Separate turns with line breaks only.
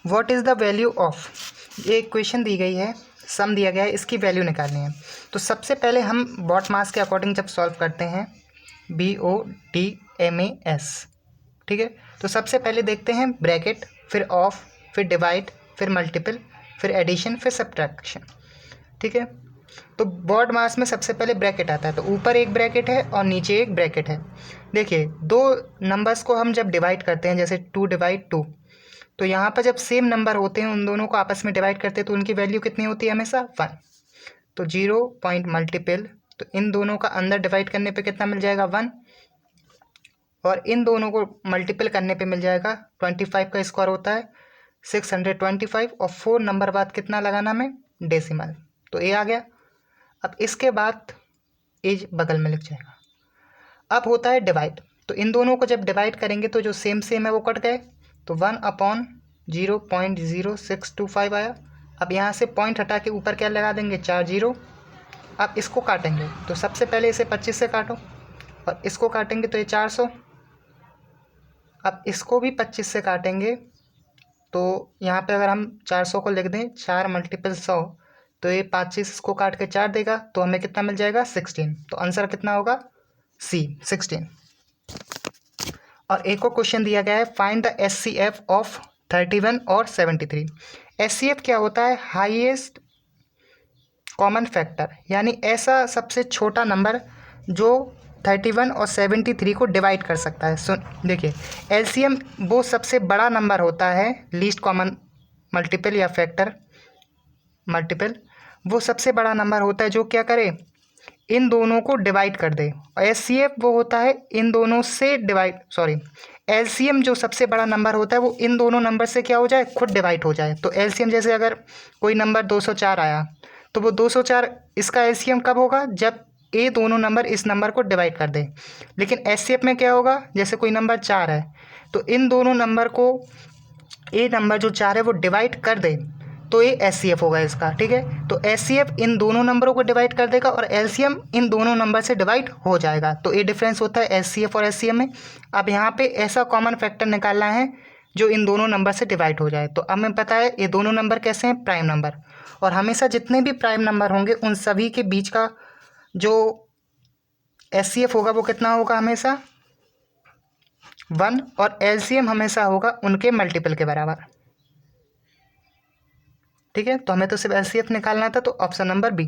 What is the value of, ये equation दी गई है, सम दिया गया है, इसकी वैल्यू निकालनी है। तो सबसे पहले हम बॉट मास के अकॉर्डिंग जब सॉल्व करते हैं, BODMAS, ठीक है। तो सबसे पहले देखते हैं ब्रैकेट, फिर ऑफ, फिर डिवाइड, फिर मल्टीपल, फिर एडिशन, फिर सब्ट्रैक्शन, ठीक है। तो बॉड मास में सबसे पहले ब्रैकेट आता है, तो ऊपर एक ब्रैकेट है और नीचे एक ब्रैकेट है। देखिए दो नंबर्स को हम जब डिवाइड करते हैं, जैसे 2/2, तो यहाँ पर जब सेम नंबर होते हैं उन दोनों को आपस में डिवाइड करते हैं तो उनकी वैल्यू कितनी होती है, हमेशा 1। तो 0 पॉइंट मल्टीपल, तो इन दोनों का अंदर डिवाइड करने पे कितना मिल जाएगा, 1, और इन दोनों को मल्टीपल करने पे मिल जाएगा 25 का स्क्वायर होता है 625, और 4 नंबर बाद कितना लगाना हमें, डेसिमल, तो ये आ गया। अब इसके बाद एज बगल में लिख जाएगा। अब होता है डिवाइड, तो इन दोनों को जब डिवाइड करेंगे तो जो सेम सेम है वो कट गए, तो 1/0.0625 आया। अब यहाँ से पॉइंट हटा के ऊपर क्या लगा देंगे, 4 0। अब इसको काटेंगे तो सबसे पहले इसे 25 से काटो, और इसको काटेंगे तो ये 400। अब इसको भी 25 से काटेंगे, तो यहाँ पे अगर हम 400 को लिख दें, 4 × 100, तो ये 25 इसको काट के 4 देगा, तो हमें कितना मिल जाएगा, 16। तो आंसर कितना होगा, C 16। और एक और क्वेश्चन दिया गया है, फाइंड द SCF ऑफ 31 और 73। SCF क्या होता है, हाईएस्ट कॉमन फैक्टर, यानी ऐसा सबसे छोटा नंबर जो 31 और 73 को डिवाइड कर सकता है। सुन देखिए, LCM वो सबसे बड़ा नंबर होता है, लीस्ट कॉमन मल्टीपल या फैक्टर मल्टीपल, वो सबसे बड़ा नंबर होता है जो क्या करे, इन दोनों को डिवाइड कर दे। और SCF वो होता है इन दोनों से डिवाइड, सॉरी, LCM जो सबसे बड़ा नंबर होता है वो इन दोनों नंबर से क्या हो जाए, खुद डिवाइड हो जाए। तो LCM जैसे अगर कोई नंबर 204 आया, तो वो 204 इसका LCM कब होगा, जब ये दोनों नंबर इस नंबर को डिवाइड कर दे। लेकिन SCF में क्या होगा, जैसे कोई नंबर 4 है, तो इन दोनों नंबर को ये नंबर जो 4 है वो डिवाइड कर दे, तो ये SCF होगा इसका, ठीक है। तो SCF इन दोनों नंबरों को डिवाइड कर देगा और LCM इन दोनों नंबर से डिवाइड हो जाएगा। तो ये डिफरेंस होता है SCF और SCM में। अब यहाँ पे ऐसा कॉमन फैक्टर निकालना है जो इन दोनों नंबर से डिवाइड हो जाए। तो अब हमें पता है ये दोनों नंबर कैसे हैं, प्राइम नंबर, और हमेशा जितने भी प्राइम नंबर होंगे उन सभी के बीच का जो SCF होगा वो कितना होगा, हमेशा 1, और LCM हमेशा होगा उनके मल्टीपल के बराबर, ठीक है। तो हमें तो सिर्फ LCF निकालना था, तो ऑप्शन नंबर B।